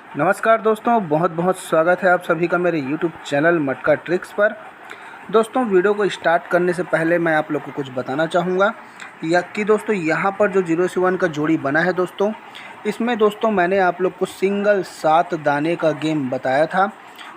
नमस्कार दोस्तों, बहुत बहुत स्वागत है आप सभी का मेरे YouTube चैनल मटका ट्रिक्स पर। दोस्तों, वीडियो को स्टार्ट करने से पहले मैं आप लोग को कुछ बताना चाहूँगा कि दोस्तों यहाँ पर जो 0 से 1 का जोड़ी बना है दोस्तों, इसमें दोस्तों मैंने आप लोग को सिंगल 7 दाने का गेम बताया था।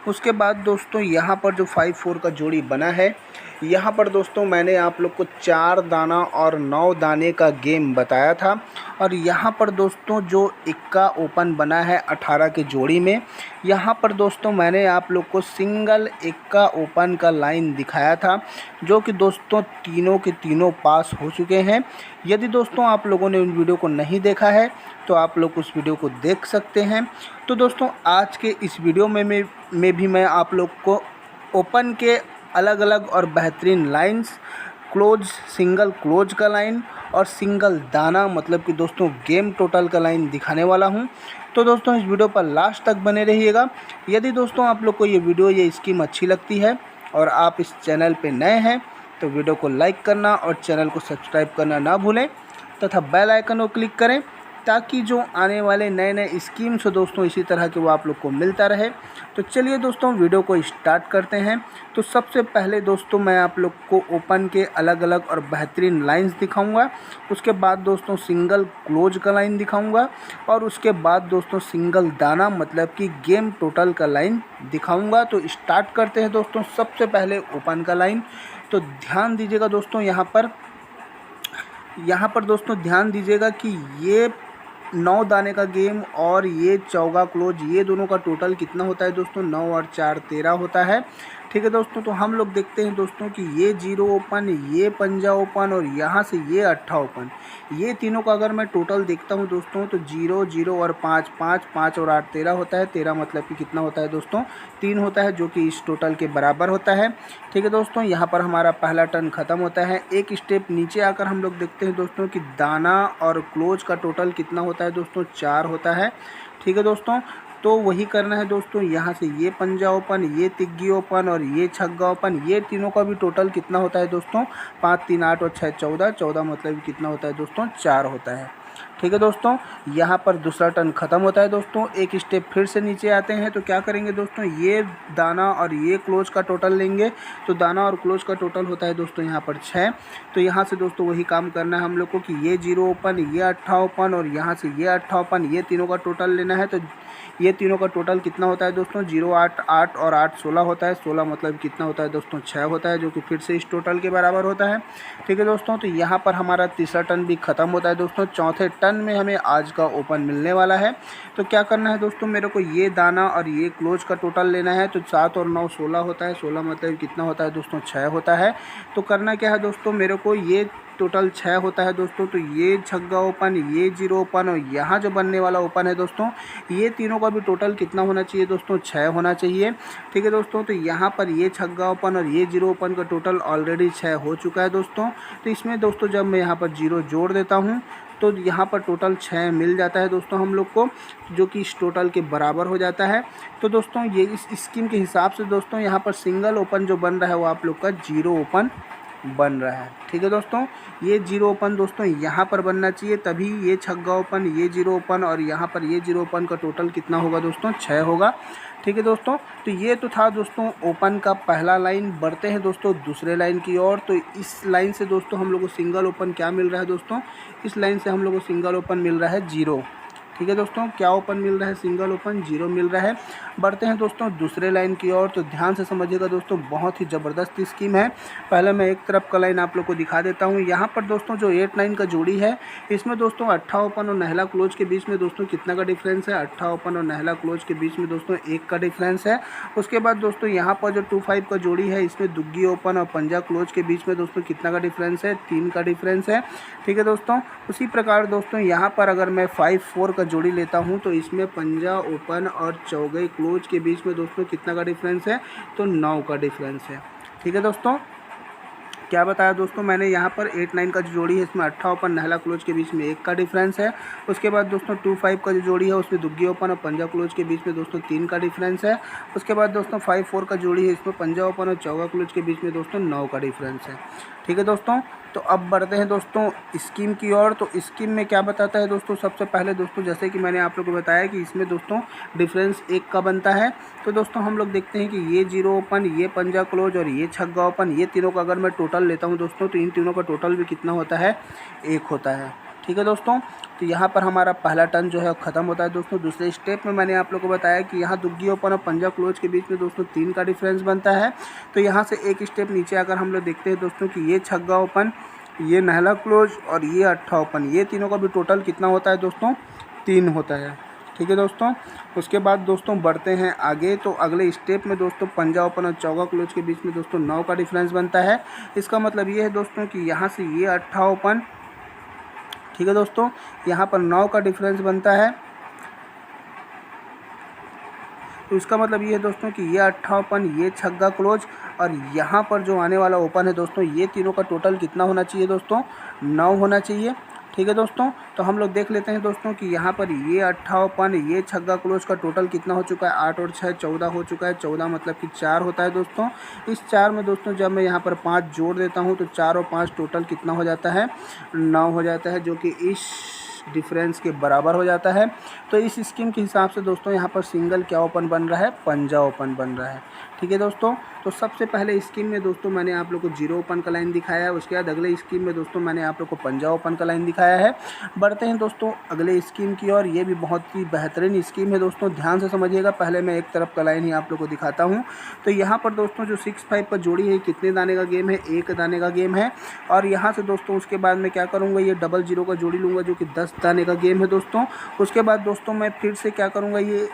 उसके बाद दोस्तों यहाँ पर जो 5-4 का जोड़ी बना है, यहाँ पर दोस्तों मैंने आप लोग को 4 दाना और 9 दाने का गेम बताया था। और यहाँ पर दोस्तों जो इक्का ओपन बना है 18 के जोड़ी में, यहाँ पर दोस्तों मैंने आप लोग को सिंगल इक्का ओपन का लाइन दिखाया था, जो कि दोस्तों तीनों के तीनों पास हो चुके हैं। यदि दोस्तों आप लोगों ने उन वीडियो को नहीं देखा है तो आप लोग उस वीडियो को देख सकते हैं। तो दोस्तों आज के इस वीडियो में भी मैं आप लोग को ओपन के अलग अलग और बेहतरीन लाइंस, क्लोज, सिंगल क्लोज का लाइन और सिंगल दाना मतलब कि दोस्तों गेम टोटल का लाइन दिखाने वाला हूं। तो दोस्तों इस वीडियो पर लास्ट तक बने रहिएगा। यदि दोस्तों आप लोग को ये स्कीम अच्छी लगती है और आप इस चैनल पे नए हैं तो वीडियो को लाइक करना और चैनल को सब्सक्राइब करना ना भूलें तथा बेल आइकन को क्लिक करें, ताकि जो आने वाले नए नए स्कीम्स हो दोस्तों इसी तरह के वो आप लोग को मिलता रहे। तो चलिए दोस्तों वीडियो को स्टार्ट करते हैं। तो सबसे पहले दोस्तों मैं आप लोग को ओपन के अलग अलग और बेहतरीन लाइंस दिखाऊंगा। उसके बाद दोस्तों सिंगल क्लोज का लाइन दिखाऊंगा और उसके बाद दोस्तों सिंगल दाना मतलब कि गेम टोटल का लाइन दिखाऊंगा। तो स्टार्ट करते हैं दोस्तों। सबसे पहले ओपन का लाइन। तो ध्यान दीजिएगा दोस्तों, यहाँ पर दोस्तों ध्यान दीजिएगा कि ये 9 दाने का गेम और ये चौगा क्लोज, ये दोनों का टोटल कितना होता है दोस्तों? 9 और 4 13 होता है। ठीक है दोस्तों, तो हम लोग देखते हैं दोस्तों कि ये 0 ओपन, ये पंजा ओपन और यहाँ से ये 8 ओपन, ये तीनों का अगर मैं टोटल देखता हूँ दोस्तों तो 0 0 और 5 5 5 और 8 13 होता है। 13 मतलब कि कितना होता है दोस्तों? 3 होता है, जो कि इस टोटल के बराबर होता है। ठीक है दोस्तों, यहाँ पर हमारा पहला टर्न ख़त्म होता है। एक स्टेप नीचे आकर हम लोग देखते हैं दोस्तों कि दाना और क्लोज का टोटल कितना होता है दोस्तों? 4 होता है। ठीक है दोस्तों, तो वही करना है दोस्तों। यहाँ से ये पंजा ओपन, ये तिग्गी ओपन और ये छग्गा ओपन, ये तीनों का भी टोटल कितना होता है दोस्तों? 5 3 8 और 6 14। 14 मतलब कितना होता है दोस्तों? 4 होता है। ठीक है दोस्तों, यहाँ पर दूसरा टर्न ख़त्म होता है दोस्तों। एक स्टेप फिर से नीचे आते हैं तो क्या करेंगे दोस्तों? ये दाना और ये क्लोज का टोटल लेंगे। तो दाना और क्लोज का टोटल होता है दोस्तों यहाँ पर 6। तो यहाँ से दोस्तों वही काम करना है हम लोग को कि ये 0 ओपन, ये 8 ओपन और यहाँ से ये 8 ओपन, ये तीनों का टोटल लेना है। तो ये तीनों का टोटल कितना होता है दोस्तों? 0 8 8 और 8 16 होता है। 16 मतलब कितना होता है दोस्तों? 6 होता है, जो कि फिर से इस टोटल के बराबर होता है। ठीक है दोस्तों, तो यहाँ पर हमारा तीसरा टर्न भी ख़त्म होता है दोस्तों। चौथे टर्न में हमें आज का ओपन मिलने वाला है। तो क्या करना है दोस्तों? मेरे को ये दाना और ये क्लोज का टोटल लेना है। तो 7 और 9 16 होता है। 16 मतलब कितना होता है दोस्तों? 6 होता है। तो करना क्या है दोस्तों? मेरे को ये टोटल 6 होता है दोस्तों। तो ये छग्गा ओपन, ये 0 ओपन और यहाँ जो बनने वाला ओपन है दोस्तों, ये तीनों का भी टोटल कितना होना चाहिए दोस्तों? 6 होना चाहिए। ठीक है दोस्तों, तो यहाँ पर ये छग्गा ओपन और ये 0 ओपन का टोटल ऑलरेडी 6 हो चुका है दोस्तों। तो इसमें दोस्तों जब मैं यहाँ पर 0 जोड़ देता हूँ तो यहाँ पर टोटल 6 मिल जाता है दोस्तों हम लोग को, जो कि इस टोटल के बराबर हो जाता है। तो दोस्तों ये इस स्कीम के हिसाब से दोस्तों यहाँ पर सिंगल ओपन जो बन रहा है वो आप लोग का 0 ओपन बन रहा है। ठीक है दोस्तों, ये 0 ओपन दोस्तों यहाँ पर बनना चाहिए, तभी ये छग्गा ओपन, ये 0 ओपन और यहाँ पर ये 0 ओपन का टोटल कितना होगा दोस्तों? 6 होगा। ठीक है दोस्तों, तो ये तो था दोस्तों ओपन का पहला लाइन। बढ़ते हैं दोस्तों दूसरे लाइन की ओर। तो इस लाइन से दोस्तों हम लोग को सिंगल ओपन क्या मिल रहा है दोस्तों? इस लाइन से हम लोग को सिंगल ओपन मिल रहा है 0। ठीक है दोस्तों, क्या ओपन मिल रहा है? सिंगल ओपन 0 मिल रहा है। बढ़ते हैं दोस्तों दूसरे लाइन की ओर। तो ध्यान से समझिएगा दोस्तों, बहुत ही ज़बरदस्त स्कीम है। पहले मैं एक तरफ का लाइन आप लोग को दिखा देता हूँ। यहाँ पर दोस्तों जो 8 9 का जोड़ी है, इसमें दोस्तों 8 ओपन और नहला क्लोज के बीच में दोस्तों कितना का डिफरेंस है? 8 ओपन और नहला क्लोज के बीच में दोस्तों 1 का डिफरेंस है। उसके बाद दोस्तों यहाँ पर जो 2 5 का जोड़ी है, इसमें दुग्गी ओपन और पंजा क्लोज के बीच में दोस्तों कितना का डिफरेंस है? 3 का डिफरेंस है। ठीक है दोस्तों, उसी प्रकार दोस्तों यहाँ पर अगर मैं 5 4 का जोड़ी लेता हूँ तो इसमें पंजा ओपन और चौगई क्लोज के बीच में दोस्तों कितना का डिफरेंस है? तो 9 का डिफरेंस है। ठीक है दोस्तों, क्या बताया दोस्तों मैंने? यहाँ पर 8 9 का जो जोड़ी है इसमें 8 ओपन नहला क्लोज के बीच में 1 का डिफरेंस है। उसके बाद दोस्तों 2 5 का जो जोड़ी है उसमें दुग्गी ओपन और पंजा क्लोज के बीच में दोस्तों 3 का डिफरेंस है। उसके बाद दोस्तों 5 4 का जोड़ी है, इसमें पंजा ओपन और चौगा क्लोज के बीच में दोस्तों 9 का डिफरेंस है। ठीक है दोस्तों। तो अब बढ़ते हैं दोस्तों स्कीम की ओर। तो स्कीम में क्या बताता है दोस्तों, सबसे पहले दोस्तों जैसे कि मैंने आप लोगों को बताया कि इसमें दोस्तों डिफरेंस 1 का बनता है। तो दोस्तों हम लोग देखते हैं कि ये 0 ओपन, ये पंजा क्लोज और ये छग्गा ओपन, ये तीनों का अगर मैं टोटल लेता हूँ दोस्तों तो इन तीनों का टोटल भी कितना होता है, 1 होता है। ठीक है दोस्तों। तो यहाँ पर हमारा पहला टर्न जो है ख़त्म होता है दोस्तों। दूसरे स्टेप में मैंने आप लोगों को बताया कि यहाँ दुग्गी ओपन और पंजा क्लोज के बीच में दोस्तों 3 का डिफरेंस बनता है। तो यहाँ से एक स्टेप नीचे आकर हम लोग देखते हैं दोस्तों कि ये छग्गा ओपन, ये नहला क्लोज और ये अट्ठा ओपन, ये तीनों का भी टोटल कितना होता है दोस्तों, 3 होता है। ठीक है दोस्तों। उसके बाद दोस्तों बढ़ते हैं आगे। तो अगले स्टेप में दोस्तों पंजा ओपन और चौगा क्लोज के बीच में दोस्तों 9 का डिफरेंस बनता है। इसका मतलब ये है दोस्तों कि यहाँ से ये अट्ठा ओपन, ठीक है दोस्तों, यहाँ पर 9 का डिफरेंस बनता है। तो इसका मतलब ये है दोस्तों कि ये अट्ठा ओपन, ये छग्गा क्लोज और यहाँ पर जो आने वाला ओपन है दोस्तों, ये तीनों का टोटल कितना होना चाहिए दोस्तों, 9 होना चाहिए। ठीक है दोस्तों। तो हम लोग देख लेते हैं दोस्तों कि यहाँ पर ये अट्ठा ओपन, ये छग्गा क्लोज का टोटल कितना हो चुका है, 8 और 6 14 हो चुका है। 14 मतलब कि 4 होता है दोस्तों। इस 4 में दोस्तों जब मैं यहाँ पर 5 जोड़ देता हूँ तो 4 और 5 टोटल कितना हो जाता है, 9 हो जाता है, जो कि इस डिफरेंस के बराबर हो जाता है। तो इस स्कीम के हिसाब से दोस्तों यहाँ पर सिंगल क्या ओपन बन रहा है, पंजा ओपन बन रहा है। ठीक है दोस्तों। तो सबसे पहले स्कीम में दोस्तों मैंने आप लोग को 0 ओपन का लाइन दिखाया है। उसके बाद अगले स्कीम में दोस्तों मैंने आप लोग को पंजा ओपन का लाइन दिखाया है। बढ़ते हैं दोस्तों अगले स्कीम की और ये भी बहुत ही बेहतरीन स्कीम है दोस्तों, ध्यान से समझिएगा। पहले मैं एक तरफ का लाइन ही आप लोग को दिखाता हूँ। तो यहाँ पर दोस्तों जो 6-5 पर जोड़ी है, कितने दाने का गेम है, 1 दाने का गेम है। और यहाँ से दोस्तों उसके बाद मैं क्या करूँगा, ये डबल 0 का जोड़ी लूँगा जो कि 10 दाने का गेम है दोस्तों। उसके बाद दोस्तों मैं फिर से क्या करूँगा, ये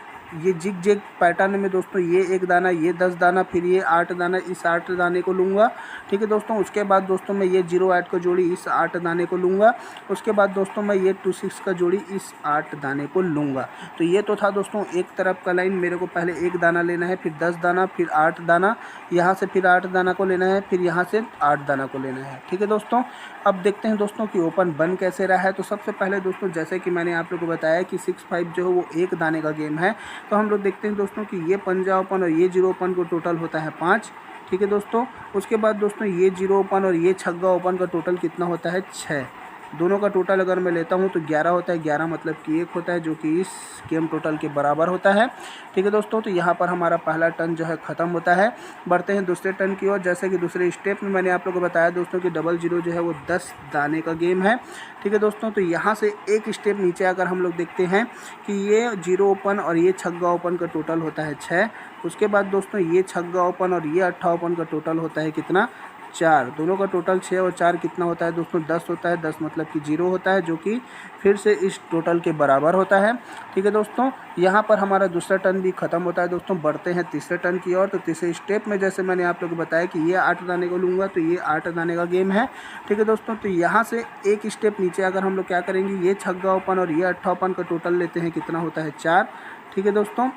जिग जैग पैटर्न में दोस्तों ये 1 दाना, ये 10 दाना, फिर ये 8 दाना, इस 8 दाने को लूँगा। ठीक है दोस्तों। उसके बाद दोस्तों मैं ये 0-8 का जोड़ी इस 8 दाने को लूँगा। उसके बाद दोस्तों मैं ये 2-6 का जोड़ी इस 8 दाने को लूँगा। तो ये तो था दोस्तों एक तरफ का लाइन। मेरे को पहले 1 दाना लेना है, फिर 10 दाना, फिर 8 दाना, यहाँ से फिर 8 दाना को लेना है, फिर यहाँ से 8 दाना को लेना है। ठीक है दोस्तों। अब देखते हैं दोस्तों कि ओपन बन कैसे रहा है। तो सबसे पहले दोस्तों जैसे कि मैंने आप लोगों को बताया कि 6-5 जो है वो 1 दाने का गेम है। तो हम लोग देखते हैं दोस्तों कि ये पंजा ओपन और ये 0 ओपन को टोटल होता है 5। ठीक है दोस्तों। उसके बाद दोस्तों ये 0 ओपन और ये छग्गा ओपन का टोटल कितना होता है, 6। दोनों का टोटल अगर मैं लेता हूं तो 11 होता है। 11 मतलब कि 1 होता है, जो कि इस गेम टोटल के बराबर होता है। ठीक है दोस्तों। तो यहाँ पर हमारा पहला टर्न जो है ख़त्म होता है। बढ़ते हैं दूसरे टर्न की ओर। जैसे कि दूसरे स्टेप में मैंने आप लोगों को बताया दोस्तों कि डबल 0 जो है वो 10 दाने का गेम है। ठीक है दोस्तों। तो यहाँ से एक स्टेप नीचे आकर हम लोग देखते हैं कि ये 0 ओपन और ये छग्गा ओपन का टोटल होता है 6। उसके बाद दोस्तों ये छग्गा ओपन और ये अट्ठा ओपन का टोटल होता है कितना, 4। दोनों का टोटल 6 और 4 कितना होता है दोस्तों, 10 होता है। 10 मतलब कि 0 होता है, जो कि फिर से इस टोटल के बराबर होता है। ठीक है दोस्तों। यहाँ पर हमारा दूसरा टर्न भी खत्म होता है दोस्तों। बढ़ते हैं तीसरे टर्न की ओर। तो तीसरे स्टेप में जैसे मैंने आप लोगों को बताया कि ये 8 दाने को लूँगा, तो ये 8 दाने का गेम है। ठीक है दोस्तों। तो यहाँ से एक स्टेप नीचे अगर हम लोग क्या करेंगे, ये छग्गा ओपन और ये अट्ठा ओपन का टोटल लेते हैं, कितना होता है, 4। ठीक है दोस्तों।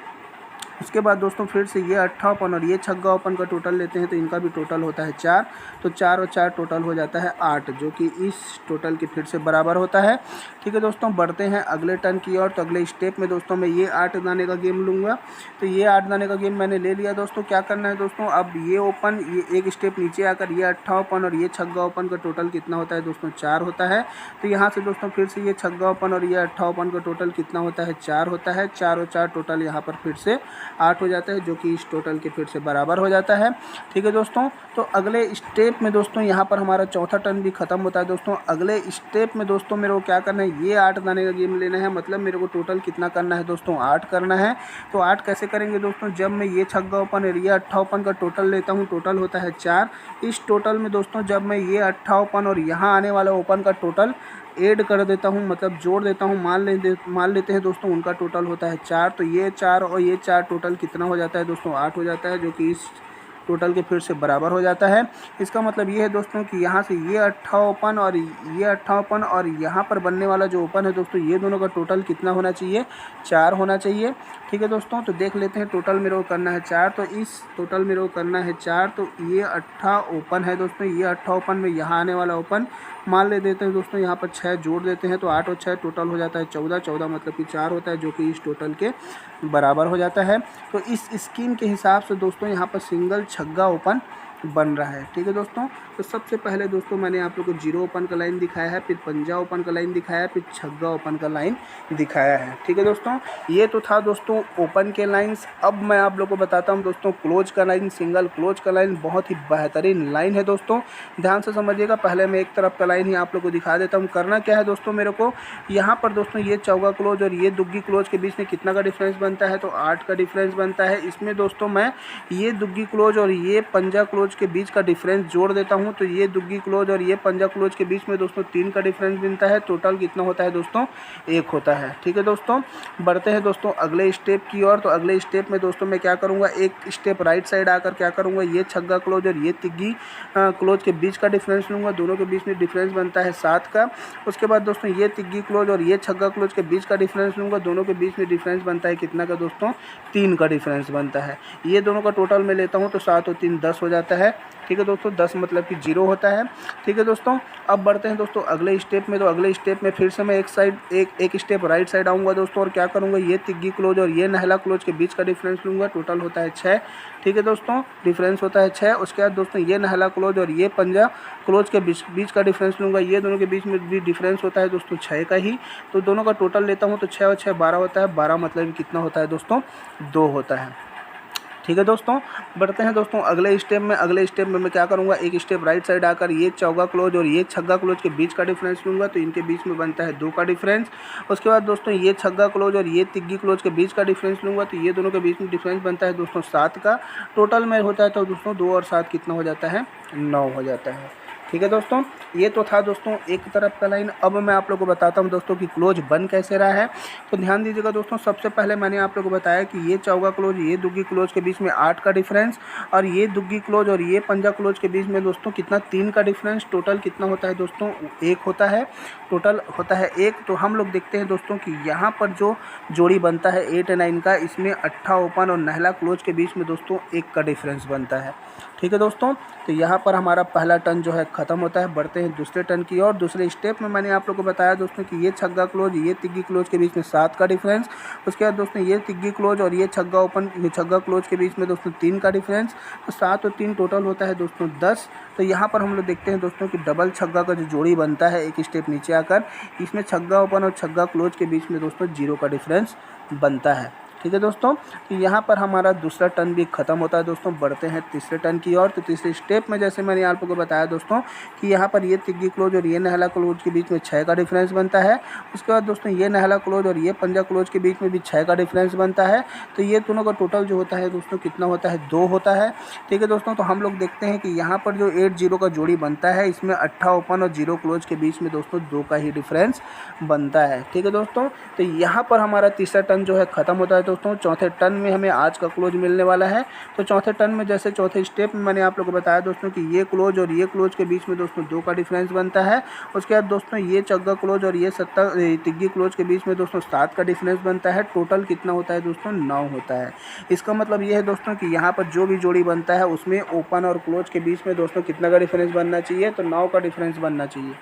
उसके बाद दोस्तों फिर से ये अट्ठा ओपन और ये छग्गा ओपन का टोटल लेते हैं, तो इनका भी टोटल होता है 4। तो 4 और 4 टोटल हो जाता है 8, जो कि इस टोटल के फिर से बराबर होता है। ठीक है दोस्तों। बढ़ते हैं अगले टर्न की ओर। तो अगले स्टेप में दोस्तों मैं ये 8 दाने का गेम लूँगा। तो ये 8 दाने का गेम मैंने ले लिया दोस्तों। क्या करना है दोस्तों, अब ये ओपन, ये एक स्टेप नीचे आकर ये अट्ठा ओपन और ये छग्गा ओपन का टोटल कितना होता है दोस्तों, 4 होता है। तो यहाँ से दोस्तों फिर से ये छग्गा ओपन और ये अट्ठा ओपन का टोटल कितना होता है, 4 होता है। 4 और 4 टोटल यहाँ पर फिर से 8 हो जाता है, जो कि इस टोटल के फिर से बराबर हो जाता है। ठीक है दोस्तों। तो अगले स्टेप में दोस्तों यहाँ पर हमारा चौथा टर्न भी खत्म होता है दोस्तों। अगले स्टेप में दोस्तों मेरे को क्या करना है, ये 8 दाने का गेम लेना है। मतलब मेरे को टोटल कितना करना है दोस्तों, 8 करना है। तो 8 कैसे करेंगे दोस्तों, जब मैं ये छग्गा ओपन और ये अट्ठा ओपन का टोटल लेता हूँ, टोटल होता है 4। इस टोटल में दोस्तों जब मैं ये अट्ठा ओपन और यहाँ आने वाला ओपन का टोटल ऐड कर देता हूँ, मतलब जोड़ देता हूँ, मान लेते हैं दोस्तों उनका टोटल होता है 4। तो ये 4 और ये 4 टोटल कितना हो जाता है दोस्तों, 8 हो जाता है, जो कि इस टोटल के फिर से बराबर हो जाता है। इसका मतलब ये है दोस्तों कि यहाँ से ये अट्ठा ओपन और ये अट्ठा ओपन और यहाँ पर बनने वाला जो ओपन है दोस्तों, ये दोनों का टोटल कितना होना चाहिए, 4 होना चाहिए। ठीक है दोस्तों। तो देख लेते हैं, टोटल मेरे को करना है 4। तो इस टोटल मेरे को करना है 4। तो ये अट्ठा ओपन है दोस्तों, ये अट्ठा ओपन में यहाँ आने वाला ओपन मान ले देते हैं दोस्तों, यहाँ पर 6 जोड़ देते हैं, तो 8 और 6 टोटल हो जाता है 14। 14 मतलब कि 4 होता है, जो कि इस टोटल के बराबर हो जाता है। तो इस स्कीम के हिसाब से दोस्तों यहाँ पर सिंगल छग्गा ओपन बन रहा है। ठीक है दोस्तों, तो सबसे पहले दोस्तों मैंने आप लोग को जीरो ओपन का लाइन दिखाया है, फिर पंजा ओपन का लाइन दिखाया है, फिर छग्गा ओपन का लाइन दिखाया है। ठीक है दोस्तों, ये तो था दोस्तों ओपन के लाइन्स। अब मैं आप लोग को बताता हूँ दोस्तों क्लोज का लाइन, सिंगल क्लोज का लाइन बहुत ही बेहतरीन लाइन है दोस्तों, ध्यान से समझिएगा। पहले मैं एक तरफ का लाइन ही आप लोग को दिखा देता हूँ। करना क्या है दोस्तों, मेरे को यहाँ पर दोस्तों ये चौगा क्लोज और ये दुग्गी क्लोज के बीच में कितना का डिफरेंस बनता है, तो 8 का डिफरेंस बनता है। इसमें दोस्तों मैं ये दुग्गी क्लोज और ये पंजा क्लोज के बीच का डिफरेंस जोड़ देता हूँ, तो ये दुग्गी क्लोज और ये पंजा क्लोज के बीच में दोस्तों 3 का डिफरेंस बनता है। टोटल कितना होता है दोस्तों, 1 होता है। ठीक है दोस्तों, बढ़ते हैं दोस्तों अगले स्टेप की ओर। तो अगले स्टेप में दोस्तों मैं क्या करूँगा, एक स्टेप राइट साइड आकर क्या करूँगा, ये छग्गा क्लोज और ये तिग्गी क्लोज के बीच का डिफरेंस लूँगा। दोनों के बीच में डिफरेंस बनता है 7 का। उसके बाद दोस्तों ये तिग्गी क्लोज और ये छग्गा क्लोज के बीच का डिफरेंस लूँगा। दोनों के बीच में डिफरेंस बनता है कितना का दोस्तों, 3 का डिफरेंस बनता है। ये दोनों का टोटल में लेता हूँ तो 7 और 3 10 हो जाता है। ठीक है दोस्तों, 10 मतलब कि 0 होता है। ठीक है दोस्तों, अब बढ़ते हैं दोस्तों अगले स्टेप में। तो अगले स्टेप में फिर से मैं एक स्टेप राइट साइड आऊँगा दोस्तों, और क्या करूँगा, ये तिग्गी क्लोज और ये नहला क्लोज के बीच का डिफरेंस लूँगा। टोटल होता है 6। ठीक है दोस्तों, डिफरेंस होता है 6। उसके बाद दोस्तों ये नहला क्लोज और ये पंजा क्लोज के बीच का डिफरेंस लूँगा। ये दोनों के बीच में भी डिफरेंस होता है दोस्तों 6 का ही। तो दोनों का टोटल लेता हूँ तो 6 और 6 12 होता है। 12 मतलब कितना होता है दोस्तों, 2 होता है। ठीक है दोस्तों, बढ़ते हैं दोस्तों अगले स्टेप में। अगले स्टेप में मैं क्या करूँगा, एक स्टेप राइट साइड आकर ये चौगा क्लोज और ये छग्गा क्लोज के बीच का डिफरेंस लूँगा, तो इनके बीच में बनता है 2 का डिफरेंस। उसके बाद दोस्तों ये छग्गा क्लोज और ये तिग्गी क्लोज के बीच का डिफरेंस लूँगा, तो ये दोनों के बीच में डिफरेंस बनता है दोस्तों 7 का। टोटल में होता है तो दोस्तों 2 और 7 कितना हो जाता है, 9 हो जाता है। ठीक है दोस्तों, ये तो था दोस्तों एक तरफ का लाइन। अब मैं आप लोगों को बताता हूँ दोस्तों कि क्लोज बन कैसे रहा है। तो ध्यान दीजिएगा दोस्तों, सबसे पहले मैंने आप लोगों को बताया कि ये चौगा क्लोज ये दुग्गी क्लोज के बीच में 8 का डिफरेंस, और ये दुग्गी क्लोज और ये पंजा क्लोज के बीच में दोस्तों कितना, 3 का डिफरेंस। टोटल कितना होता है दोस्तों, 1 होता है। टोटल होता है 1। तो हम लोग देखते हैं दोस्तों कि यहाँ पर जो जोड़ी बनता है 8 9 का, इसमें अट्ठा ओपन और नहला क्लोज के बीच में दोस्तों 1 का डिफरेंस बनता है। ठीक है दोस्तों, तो यहाँ पर हमारा पहला टर्न जो है ख़त्म होता है। बढ़ते हैं दूसरे टर्न की ओर। दूसरे स्टेप में मैंने आप लोग को बताया दोस्तों कि ये छग्गा क्लोज ये तिग्गी क्लोज के बीच में 7 का डिफरेंस। उसके बाद दोस्तों ये तिग्गी क्लोज और ये छग्गा क्लोज के बीच में दोस्तों 3 का डिफरेंस। तो 7 और 3 टोटल होता है दोस्तों 10। तो यहाँ पर हम लोग देखते हैं दोस्तों कि डबल छग्गा का जो जोड़ी बनता है एक स्टेप नीचे आकर, इसमें छग्गा ओपन और छग्गा क्लोज के बीच में दोस्तों 0 का डिफरेंस बनता है। ठीक है दोस्तों, तो यहाँ पर हमारा दूसरा टर्न भी खत्म होता है दोस्तों। बढ़ते हैं तीसरे टर्न की ओर। तो तीसरे स्टेप में जैसे मैंने आप लोगों को बताया दोस्तों कि यहाँ पर ये तिग्गी क्लोज और ये नहला क्लोज के बीच में 6 का डिफरेंस बनता है। उसके बाद दोस्तों ये नहला क्लोज और ये पंजा क्लोज के बीच में भी 6 का डिफरेंस बनता है। तो ये दोनों का टोटल जो होता है दोस्तों कितना होता है, 2 होता है। ठीक है दोस्तों, तो हम लोग देखते हैं कि यहाँ पर जो 8 0 का जोड़ी बनता है, इसमें अट्ठा ओपन और 0 क्लोज के बीच में दोस्तों 2 का ही डिफरेंस बनता है। ठीक है दोस्तों, तो यहाँ पर हमारा तीसरा टर्न जो है ख़त्म होता है दोस्तों। चौथे टर्न में हमें आज का क्लोज मिलने वाला है। तो चौथे टर्न में जैसे चौथे स्टेप में मैंने आप लोगों को बताया दोस्तों कि ये क्लोज और ये क्लोज के बीच में दोस्तों 2 का डिफरेंस बनता है। उसके बाद दोस्तों ये चग्गा क्लोज और ये तिग्गी क्लोज के बीच में दोस्तों 7 का डिफरेंस बनता है। टोटल कितना होता है दोस्तों, 9 होता है। इसका मतलब ये है दोस्तों कि यहाँ पर जो भी जोड़ी बनता है उसमें ओपन और क्लोज के बीच में दोस्तों कितना का डिफरेंस बनना चाहिए, तो 9 का डिफरेंस बनना चाहिए।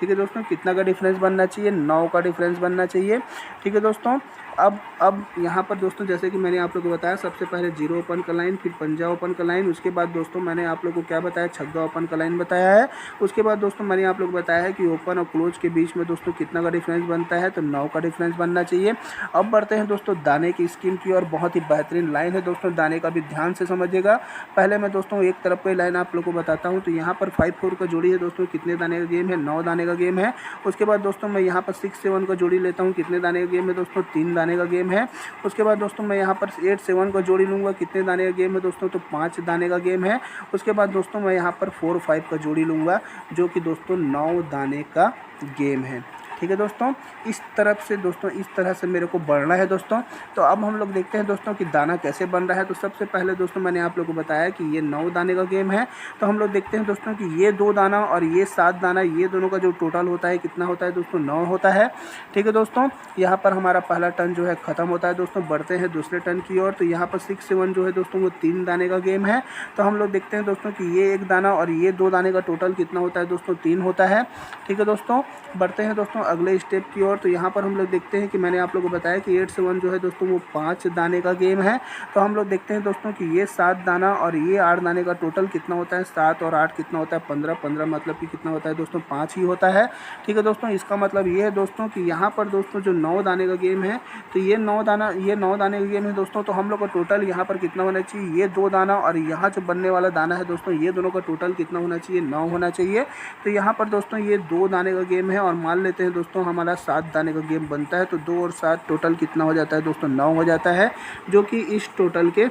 ठीक है दोस्तों, कितना का डिफरेंस बनना चाहिए, 9 का डिफरेंस बनना चाहिए। ठीक है दोस्तों, अब यहाँ पर दोस्तों जैसे कि मैंने आप लोगों को बताया, सबसे पहले 0 ओपन का लाइन, फिर पंजा ओपन का लाइन। उसके बाद दोस्तों मैंने आप लोगों को क्या बताया, छग्गा ओपन का लाइन बताया है। उसके बाद दोस्तों मैंने आप लोगों को बताया है कि ओपन और क्लोज के बीच में दोस्तों कितना का डिफरेंस बनता है, तो 9 का डिफरेंस बनना चाहिए। अब बढ़ते हैं दोस्तों दाने की स्कीम की और बहुत ही बेहतरीन लाइन है दोस्तों, दाने का भी ध्यान से समझिएगा। पहले मैं दोस्तों एक तरफ की लाइन आप लोगों को बताता हूँ। तो यहाँ पर 5 4 का जोड़ी है दोस्तों, कितने दाने का गेम है, 9 दाने का गेम है। उसके बाद दोस्तों मैं यहाँ पर 6 7 का जोड़ी लेता हूँ, कितने दाने का गेम है दोस्तों, 3 दाने का गेम है। उसके बाद दोस्तों मैं यहाँ पर 8 7 का जोड़ी लूँगा, कितने दाने का गेम है दोस्तों, तो 5 दाने का गेम है। उसके बाद दोस्तों मैं यहाँ पर 4 5 का जोड़ी लूँगा, जो कि दोस्तों 9 दाने का गेम है। ठीक है दोस्तों, इस तरफ से दोस्तों इस तरह से मेरे को बढ़ना है दोस्तों। तो अब हम लोग देखते हैं दोस्तों कि दाना कैसे बन रहा है। तो सबसे पहले दोस्तों मैंने आप लोगों को बताया कि ये 9 दाने का गेम है। तो हम लोग देखते हैं दोस्तों कि ये 2 दाना और ये 7 दाना, ये दोनों का जो टोटल होता है कितना होता है दोस्तों, 9 होता है। ठीक है दोस्तों, यहाँ पर हमारा पहला टर्न जो है ख़त्म होता है दोस्तों। बढ़ते हैं दूसरे टर्न की ओर। तो यहाँ पर 6 7 जो है दोस्तों वो 3 दाने का गेम है। तो हम लोग देखते हैं दोस्तों कि ये 1 दाना और ये 2 दाने का टोटल कितना होता है दोस्तों, 3 होता है। ठीक है दोस्तों, बढ़ते हैं दोस्तों अगले स्टेप की ओर। तो यहाँ पर हम लोग देखते हैं कि मैंने आप लोगों को बताया कि 8 से 1 जो है दोस्तों वो 5 दाने का गेम है। तो हम लोग देखते हैं दोस्तों कि ये 7 दाना और ये 8 दाने का टोटल कितना होता है, 7 और 8 कितना होता है 15, 15 मतलब कि कितना होता है दोस्तों 5 ही होता है। ठीक है दोस्तों, इसका मतलब ये है दोस्तों कि यहाँ पर दोस्तों जो 9 दाने का गेम है, तो ये 9 दाने का गेम है दोस्तों। तो हम लोग का टोटल यहाँ पर कितना होना चाहिए, ये 2 दाना और यहाँ जो बनने वाला दाना है दोस्तों, ये दोनों का टोटल कितना होना चाहिए, 9 होना चाहिए। तो यहाँ पर दोस्तों ये 2 दाने का गेम है और मान लेते हैं दोस्तों हमारा 7 दाने का गेम बनता है। तो 2 और 7 टोटल कितना हो जाता है दोस्तों, 9 हो जाता है, जो कि इस टोटल के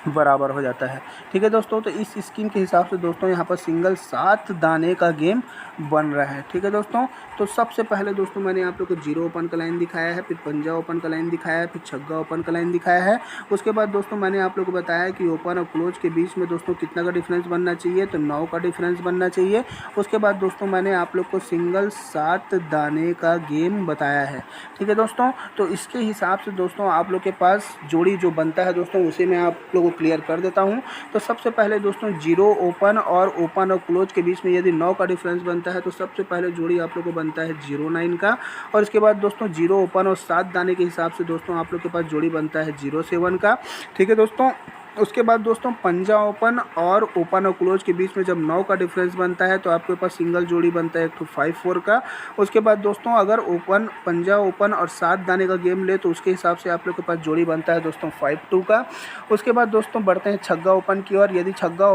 बराबर हो जाता है। ठीक है दोस्तों, तो इस स्कीम के हिसाब से दोस्तों यहाँ पर सिंगल 7 दाने का गेम बन रहा है। ठीक है दोस्तों, तो सबसे पहले दोस्तों मैंने आप लोग को जीरो ओपन का लाइन दिखाया है, फिर पंजा ओपन का लाइन दिखाया है, फिर छग्गा ओपन का लाइन दिखाया है। उसके बाद दोस्तों मैंने आप लोग को बताया कि ओपन और क्लोज के बीच में दोस्तों कितना का डिफरेंस बनना चाहिए, तो 9 का डिफरेंस बनना चाहिए। उसके बाद दोस्तों मैंने आप लोग को सिंगल 7 दाने का गेम बताया है। ठीक है दोस्तों, तो इसके हिसाब से दोस्तों आप लोग के पास जोड़ी जो बनता है दोस्तों उसे मैं आप लोगों को क्लियर कर देता हूं। तो सबसे पहले दोस्तों जीरो ओपन और क्लोज के बीच में यदि 9 का डिफरेंस बनता है तो सबसे पहले जोड़ी आप लोग को बनता है 09 का। और इसके बाद दोस्तों जीरो ओपन और 7 दाने के हिसाब से दोस्तों आप लोग के पास जोड़ी बनता है 07 का। ठीक है दोस्तों, उसके बाद दोस्तों पंजा ओपन और क्लोज के बीच में जब 9 का डिफरेंस बनता है तो आपके पास सिंगल जोड़ी बनता है एक तो 5-4 का। उसके बाद दोस्तों अगर पंजा ओपन और 7 दाने का गेम ले तो उसके हिसाब से आप लोग के पास जोड़ी बनता है दोस्तों 5-2 का। उसके बाद दोस्तों बढ़ते हैं छग्गा ओपन की ओर। यदि छग्गा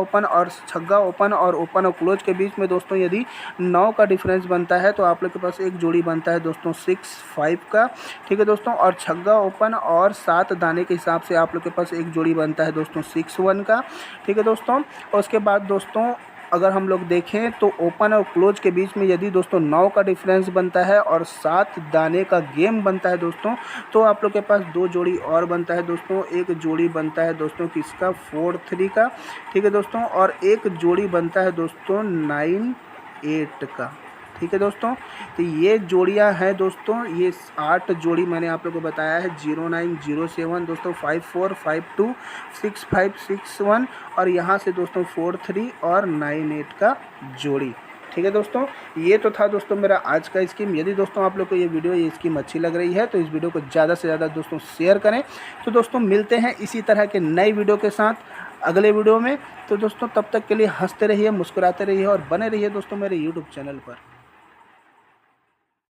ओपन और क्लोज के बीच में दोस्तों यदि 9 का डिफरेंस बनता है तो आप लोग के पास एक जोड़ी बनता है दोस्तों 6-5 का। ठीक है दोस्तों, और छग्गा ओपन और 7 दाने के हिसाब से आप लोग के पास एक जोड़ी बनता है दोस्तों 6-1 का। ठीक है दोस्तों, और उसके बाद दोस्तों अगर हम लोग देखें तो ओपन और क्लोज के बीच में यदि दोस्तों 9 का डिफरेंस बनता है और 7 दाने का गेम बनता है दोस्तों, तो आप लोग के पास 2 जोड़ी और बनता है दोस्तों। एक जोड़ी बनता है दोस्तों किसका, 4-3 का। ठीक है दोस्तों, और एक जोड़ी बनता है दोस्तों 9-8 का। ठीक है दोस्तों, तो ये जोड़ियां हैं दोस्तों, ये 8 जोड़ी मैंने आप लोगों को बताया है 09, 07 दोस्तों, 5-4, 5-2, 6-5, 6-1 और यहाँ से दोस्तों 4-3 और 9-8 का जोड़ी। ठीक है दोस्तों, ये तो था दोस्तों मेरा आज का स्कीम। यदि दोस्तों आप लोग को ये स्कीम अच्छी लग रही है तो इस वीडियो को ज़्यादा से ज़्यादा दोस्तों शेयर करें। तो दोस्तों मिलते हैं इसी तरह के नई वीडियो के साथ अगले वीडियो में। तो दोस्तों तब तक के लिए हंसते रहिए, मुस्कुराते रहिए और बने रहिए दोस्तों मेरे यूट्यूब चैनल पर।